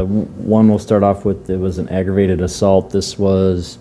one we'll start off with, it was an aggravated assault. This was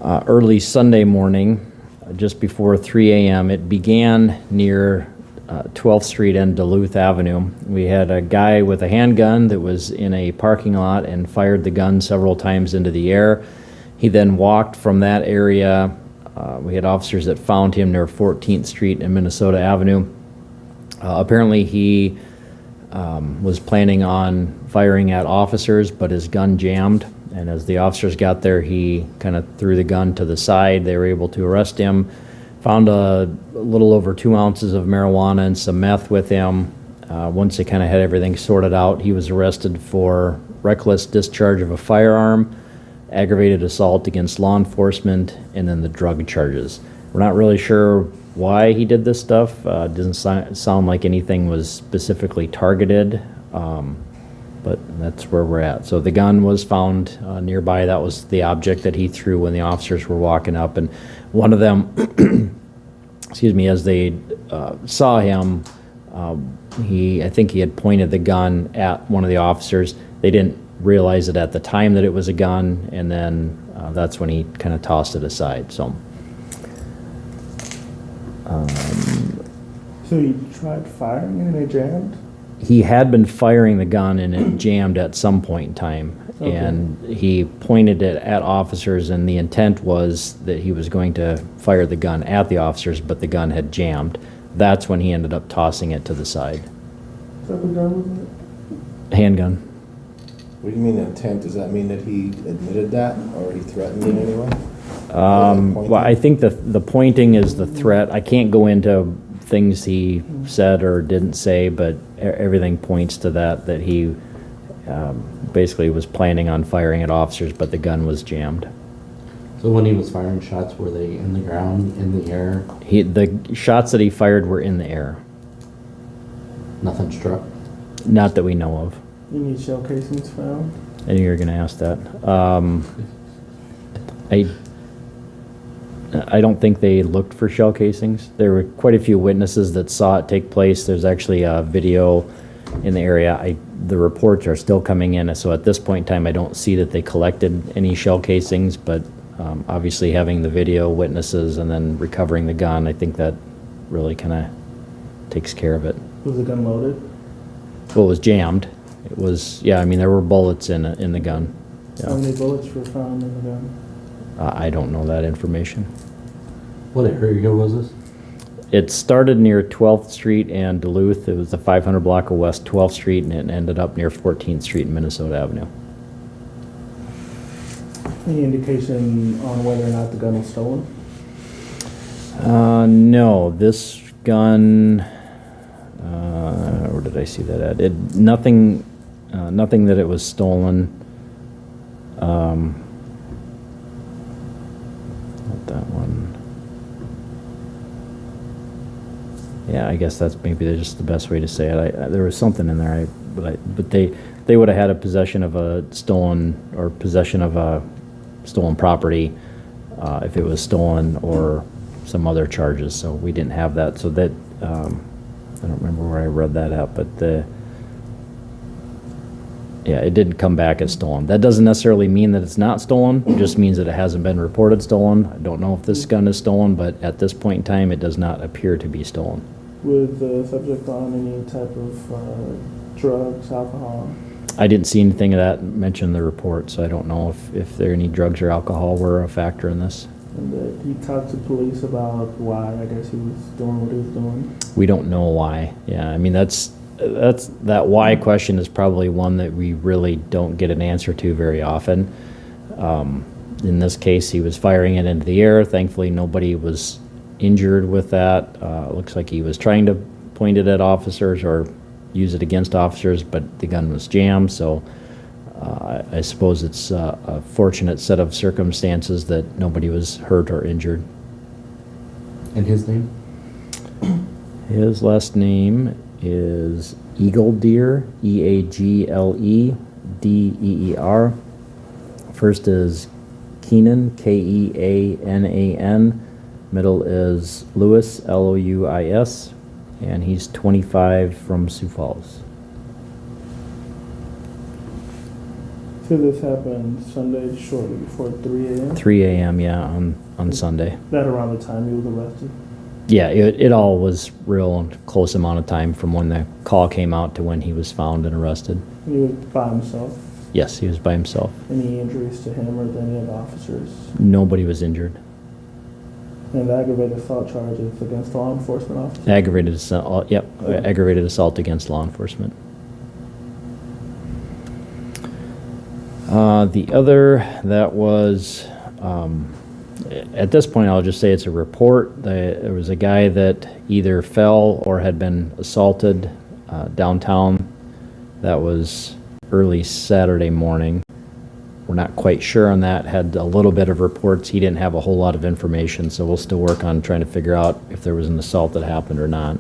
early Sunday morning, just before 3 a.m. It began near 12th Street and Duluth Avenue. We had a guy with a handgun that was in a parking lot and fired the gun several times into the air. He then walked from that area. We had officers that found him near 14th Street and Minnesota Avenue. Apparently he was planning on firing at officers, but his gun jammed. And as the officers got there, he kind of threw the gun to the side. They were able to arrest him. Found a little over 2 ounces of marijuana and some meth with him. Once they kind of had everything sorted out, he was arrested for reckless discharge of a firearm, aggravated assault against law enforcement, and then the drug charges. We're not really sure why he did this stuff. It doesn't sound like anything was specifically targeted, but that's where we're at. So the gun was found nearby. That was the object that he threw when the officers were walking up, and one of them, excuse me, as they saw him, I think he had pointed the gun at one of the officers. They didn't realize it at the time that it was a gun, and then that's when he kind of tossed it aside. So he tried firing and it jammed? He had been firing the gun and it jammed at some point in time. Okay. And he pointed it at officers, and the intent was that he was going to fire the gun at the officers, but the gun had jammed. That's when he ended up tossing it to the side. Is that what gun was it? Handgun. What do you mean intent? Does that mean that he admitted that, or he threatened in any way? Well, I think the pointing is the threat. I can't go into things he said or didn't say, but everything points to that he basically was planning on firing at officers, but the gun was jammed. So when he was firing shots, were they in the ground, in the air? The shots that he fired were in the air. Nothing struck? Not that we know of. Any shell casings found? I knew you were going to ask that. I don't think they looked for shell casings. There were quite a few witnesses that saw it take place. There's actually a video in the area. The reports are still coming in, so at this point in time, I don't see that they collected any shell casings, but obviously having the video, witnesses, and then recovering the gun, I think that really kind of takes care of it. Was the gun loaded? Well, it was jammed. It was, yeah, I mean, there were bullets in the gun. Yeah. How many bullets were found in the gun? I don't know that information. What area was this? It started near 12th Street and Duluth. It was the 500 block of West 12th Street, and it ended up near 14th Street and Minnesota Avenue. Any indication on whether or not the gun was stolen? No, this gun, where did I see that at? Nothing that it was stolen. Not that one. Yeah, I guess that's maybe just the best way to say it. There was something in there, but they would have had a possession of a stolen property if it was stolen, or some other charges. So we didn't have that. So that I don't remember where I read that at, but yeah, it didn't come back as stolen. That doesn't necessarily mean that it's not stolen. It just means that it hasn't been reported stolen. I don't know if this gun is stolen, but at this point in time, it does not appear to be stolen. Was the subject on any type of drugs, alcohol? I didn't see anything of that mentioned in the report, so I don't know if there any drugs or alcohol were a factor in this. And he talked to police about why, I guess, he was doing what he was doing? We don't know why. Yeah, I mean, that why question is probably one that we really don't get an answer to very often. In this case, he was firing it into the air. Thankfully, nobody was injured with that. Looks like he was trying to point it at officers or use it against officers, but the gun was jammed. So I suppose it's a fortunate set of circumstances that nobody was hurt or injured. And his name? His last name is Eagledeer, E-A-G-L-E-D-E-E-R. First is Keenan, K-E-A-N-A-N. Middle is Lewis, L-O-U-I-S, and he's 25 from Sioux Falls. So this happened Sunday shortly before 3 a.m.? 3 a.m., yeah, on Sunday. That around the time he was arrested? Yeah, it all was real close amount of time from when the call came out to when he was found and arrested. He was by himself? Yes, he was by himself. Any injuries to him or to any of the officers? Nobody was injured. And the aggravated assault charges against law enforcement officers? Aggravated assault, yep, aggravated assault against law enforcement. The other, that was, at this point, I'll just say it's a report. There was a guy that either fell or had been assaulted downtown. That was early Saturday morning. We're not quite sure on that. Had a little bit of reports. He didn't have a whole lot of information, so we'll still work on trying to figure out if there was an assault that happened or not.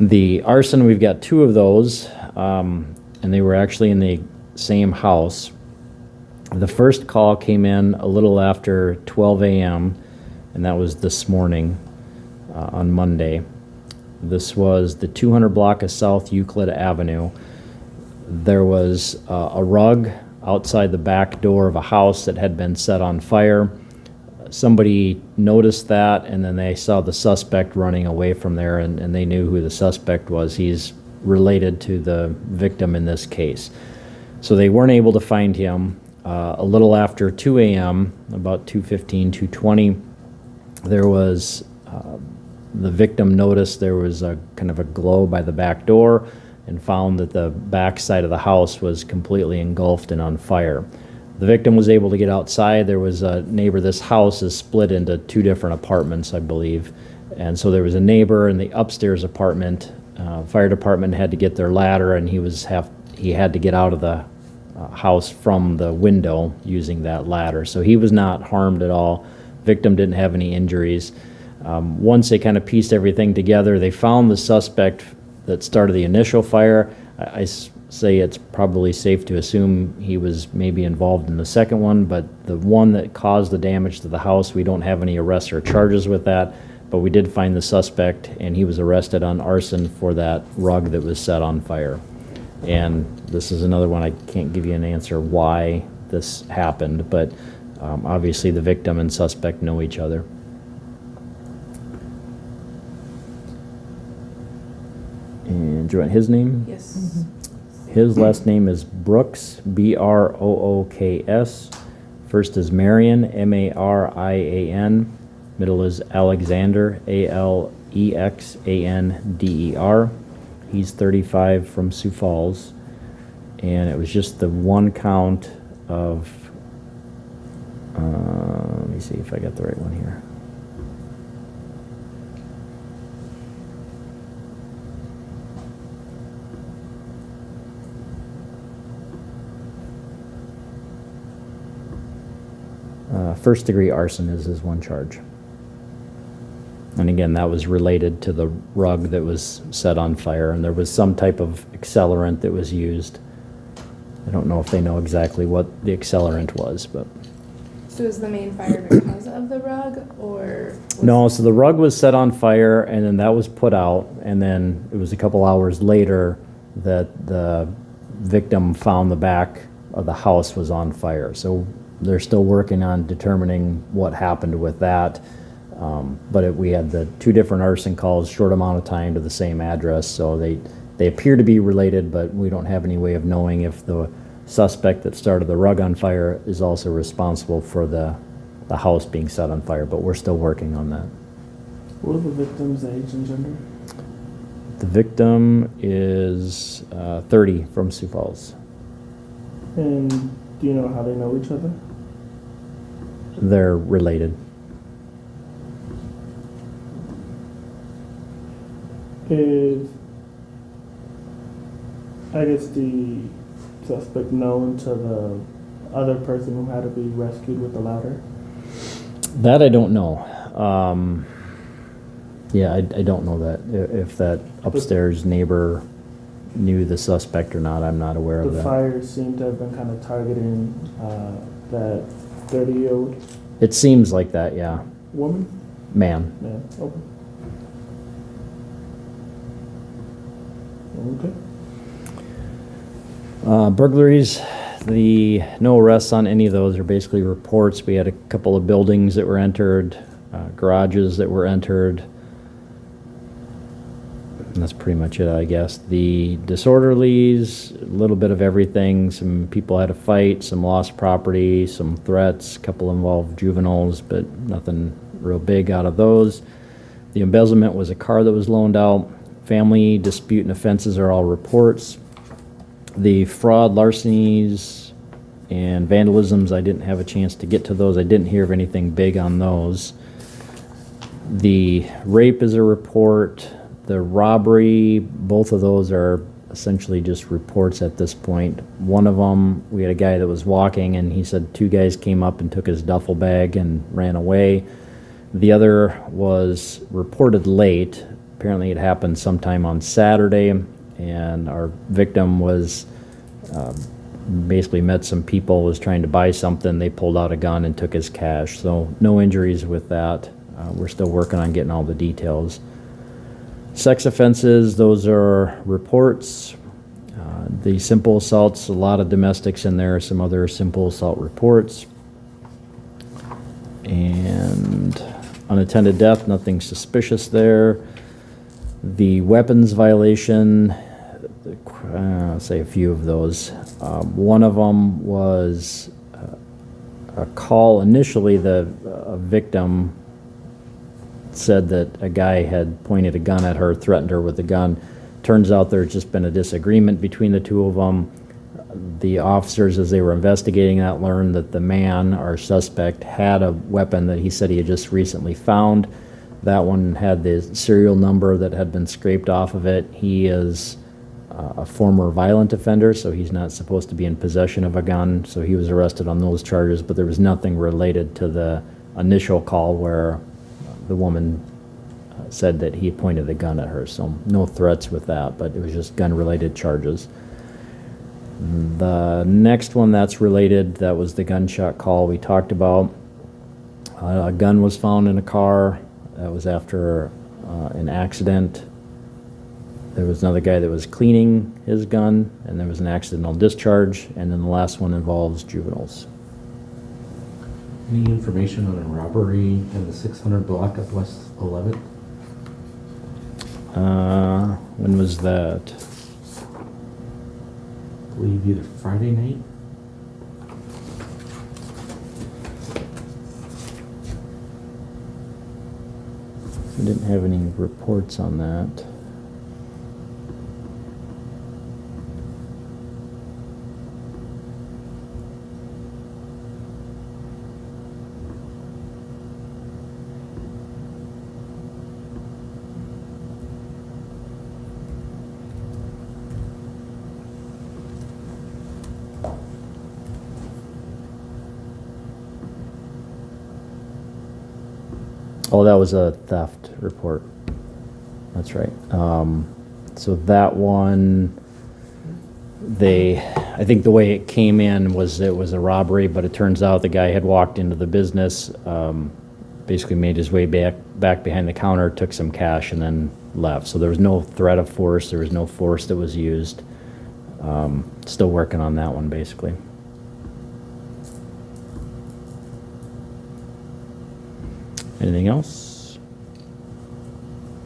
The arson, we've got 2 of those, and they were actually in the same house. The first call came in a little after 12 a.m., and that was this morning on Monday. This was the 200 block of South Euclid Avenue. There was a rug outside the back door of a house that had been set on fire. Somebody noticed that, and then they saw the suspect running away from there, and they knew who the suspect was. He's related to the victim in this case. So they weren't able to find him. A little after 2 a.m., about 2:15, 2:20, there was, the victim noticed there was a kind of a glow by the back door and found that the back side of the house was completely engulfed and on fire. The victim was able to get outside. There was a neighbor. This house is split into 2 different apartments, I believe. And so there was a neighbor in the upstairs apartment. Fire department had to get their ladder, and he had to get out of the house from the window using that ladder. So he was not harmed at all. Victim didn't have any injuries. Once they kind of pieced everything together, they found the suspect that started the initial fire. I say it's probably safe to assume he was maybe involved in the second one, but the one that caused the damage to the house, we don't have any arrests or charges with that, but we did find the suspect, and he was arrested on arson for that rug that was set on fire. And this is another one, I can't give you an answer why this happened, but obviously the victim and suspect know each other. And do you want his name? Yes. His last name is Brooks, Brooks. First is Marion, Marian. Middle is Alexander, Alexander. He's 35 from Sioux Falls. And it was just the one count of, let me see if I got the right one here. First degree arson is his one charge. And again, that was related to the rug that was set on fire, and there was some type of accelerant that was used. I don't know if they know exactly what the accelerant was, but. So is the main fire because of the rug, or? No, so the rug was set on fire, and then that was put out, and then it was a couple hours later that the victim found the back of the house was on fire. So they're still working on determining what happened with that. But we had the 2 different arson calls, short amount of time to the same address, so they appear to be related, but we don't have any way of knowing if the suspect that started the rug on fire is also responsible for the house being set on fire, but we're still working on that. What was the victim's age and gender? The victim is 30 from Sioux Falls. And do you know how they know each other? They're related. Is, I guess, the suspect known to the other person who had to be rescued with the ladder? That I don't know. Yeah, I don't know that. If that upstairs neighbor knew the suspect or not, I'm not aware of The that. fire seemed to have been kind of targeting that 30-year-old It seems like that, yeah. woman? Man. Yeah, okay. Okay. Burglaries, no arrests on any of those are basically reports. We had a couple of buildings that were entered, garages that were entered. And that's pretty much it, I guess. The disorderlies, a little bit of everything. Some people had a fight, some lost property, some threats, a couple involved juveniles, but nothing real big out of those. The embezzlement was a car that was loaned out. Family dispute and offenses are all reports. The fraud, larcenies, and vandalisms, I didn't have a chance to get to those. I didn't hear of anything big on those. The rape is a report. The robbery, both of those are essentially just reports at this point. One of them, we had a guy that was walking and he said 2 guys came up and took his duffel bag and ran away. The other was reported late. Apparently it happened sometime on Saturday, and our victim was basically met some people, was trying to buy something. They pulled out a gun and took his cash. So no injuries with that. We're still working on getting all the details. Sex offenses, those are reports. The simple assaults, a lot of domestics in there, some other simple assault reports. And unattended death, nothing suspicious there. The weapons violation, I'll say a few of those. One of them was a call. Initially, the victim said that a guy had pointed a gun at her, threatened her with a gun. Turns out there's just been a disagreement between the two of them. The officers, as they were investigating that, learned that the man, our suspect, had a weapon that he said he had just recently found. That one had the serial number that had been scraped off of it. He is a former violent offender, so he's not supposed to be in possession of a gun, so he was arrested on those charges, but there was nothing related to the initial call where the woman said that he pointed the gun at her, so no threats with that, but it was just gun-related charges. The next one that's related, that was the gunshot call we talked about. A gun was found in a car. That was after an accident. There was another guy that was cleaning his gun, and there was an accidental discharge, and then the last one involves juveniles. Any information on a robbery in the 600 block of West 11th? When was that? I believe either Friday night. I didn't have any reports on that. Oh, that was a theft report. That's right. So that one, I think the way it came in was it was a robbery, but it turns out the guy had walked into the business, basically made his way back behind the counter, took some cash, and then left. So there was no threat of force. There was no force that was used. Still working on that one, basically. Anything else?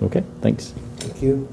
Okay, thanks. Thank you.